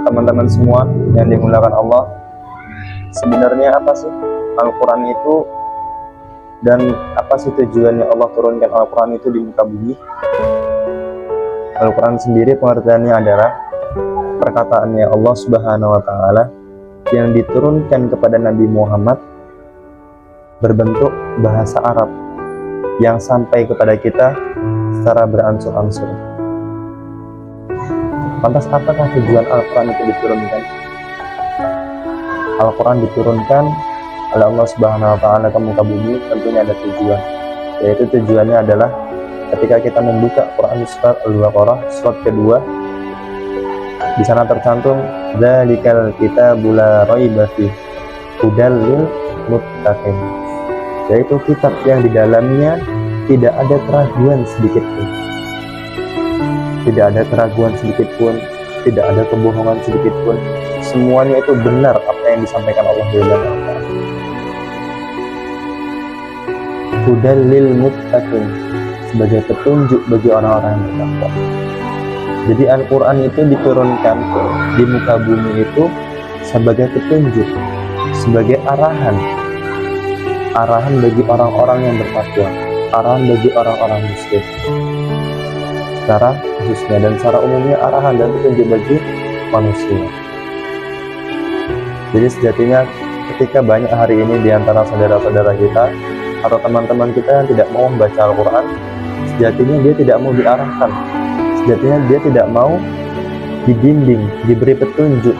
Teman-teman semua yang dimuliakan Allah, sebenarnya apa sih Al-Quran itu, dan apa sih tujuannya Allah turunkan Al-Quran itu di muka bumi? Al-Quran sendiri pengertiannya adalah perkataannya Allah Subhanahu wa Ta'ala yang diturunkan kepada Nabi Muhammad berbentuk bahasa Arab yang sampai kepada kita secara beransur-ansur. Lantas apakah tujuan Al-Quran itu diturunkan? Al-Quran diturunkan oleh Allah Subhanahu wa Ta'ala ke muka bumi tentunya ada tujuan, yaitu tujuannya adalah ketika kita membuka Quran surat Al-Baqarah surat kedua, di sana tercantum dzalikal kitabul la raiba fihi hudal lil muttaqin, yaitu kitab yang di dalamnya tidak ada keraguan sedikit pun. Tidak ada keraguan sedikit pun, tidak ada kebohongan sedikit pun. Semuanya itu benar apa yang disampaikan Allah di dalam Al-Quran. Hudal lil muttaqin, sebagai petunjuk bagi orang-orang yang bertakwa. Jadi Al-Quran itu diturunkan di muka bumi itu sebagai petunjuk, sebagai arahan bagi orang-orang yang bertakwa, arahan bagi orang-orang muslim secara khususnya, dan secara umumnya arahan dan petunjuk bagi manusia. Jadi sejatinya ketika banyak hari ini di antara saudara-saudara kita atau teman-teman kita yang tidak mau membaca Al-Quran, sejatinya dia tidak mau diarahkan, sejatinya dia tidak mau dibimbing, diberi petunjuk,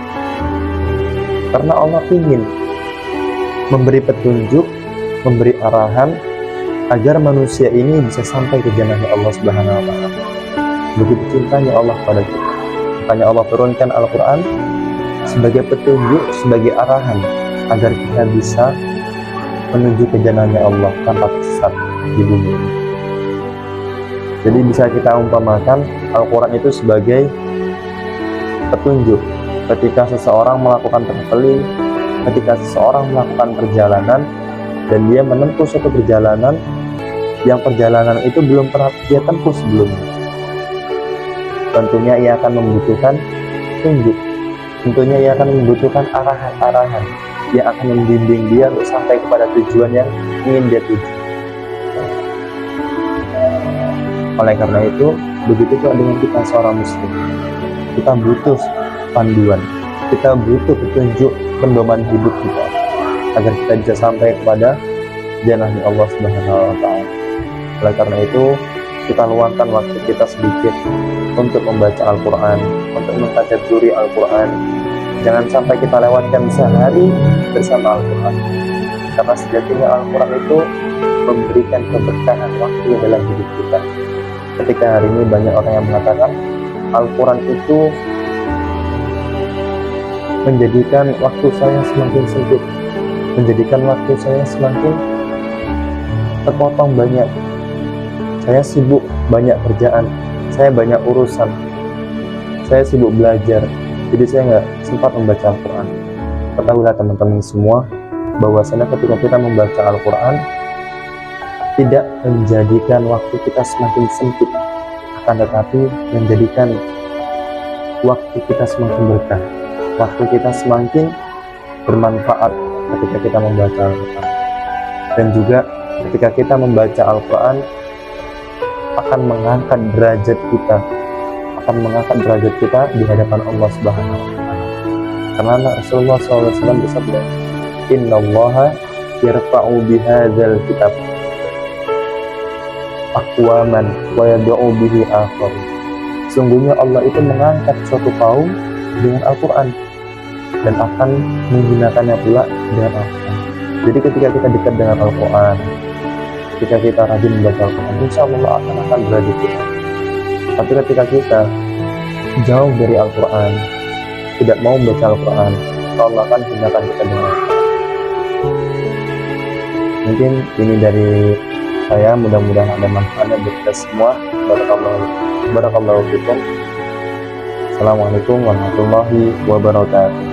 karena Allah ingin memberi petunjuk, memberi arahan agar manusia ini bisa sampai ke jannahnya Allah Subhanahu wa Ta'ala. Begitu cintanya Allah pada kita, makanya Allah turunkan Al-Quran sebagai petunjuk, sebagai arahan agar kita bisa menuju ke jannahnya Allah tanpa tersesat di bumi ini. Jadi bisa kita umpamakan Al-Quran itu sebagai petunjuk ketika seseorang melakukan traveling, ketika seseorang melakukan perjalanan dan dia menempuh suatu perjalanan yang perjalanan itu belum pernah dia tempuh sebelumnya. Tentunya ia akan membutuhkan petunjuk, tentunya ia akan membutuhkan arahan-arahan yang akan membimbing dia untuk sampai kepada tujuan yang ingin dia tuju. Oleh karena itu, begitu juga dengan kita seorang muslim, kita butuh panduan, kita butuh petunjuk pedoman hidup kita agar kita bisa sampai kepada jannahnya Allah Subhanahu wa Ta'ala. Oleh karena itu, kita luangkan waktu kita sedikit untuk membaca Al-Quran, untuk mentadabburi Al-Quran. Jangan sampai kita lewatkan sehari bersama Al-Quran, karena sejatinya Al-Quran itu memberikan keberkahan waktu dalam hidup kita. Ketika hari ini banyak orang yang mengatakan Al-Quran itu menjadikan waktu saya semakin sempit, menjadikan waktu saya semakin terpotong banyak. Saya sibuk banyak kerjaan, saya banyak urusan, saya sibuk belajar, jadi saya nggak sempat membaca Al-Quran. Ketahuilah teman-teman semua, bahwasanya ketika kita membaca Al-Quran tidak menjadikan waktu kita semakin sempit, akan tetapi menjadikan waktu kita semakin berkah, waktu kita semakin bermanfaat ketika kita membaca Al-Quran. Dan juga ketika kita membaca Al-Quran akan mengangkat derajat kita, di hadapan Allah Subhanahu wa Ta'ala. Karena Rasulullah SAW bersabda, Innallaha yarfa'u bihadzal kitab aqwaman wa yad'u bihi akhar. Sungguhnya Allah itu mengangkat suatu kaum dengan Al-Quran dan akan menggunakannya pula dengan Al-Quran. Jadi ketika kita dekat dengan Al-Quran, ketika kita rajin membaca Al-Quran, insya Allah akan derajat kita. Tapi ketika kita jauh dari Al-Quran, tidak mau membaca Al-Quran, Allah akan gunakan kita dengan Al-Quran. Mungkin ini dari saya, mudah-mudahan ada manfaatnya buat kita semua. Barakallahu fikum. Assalamualaikum warahmatullahi wabarakatuh.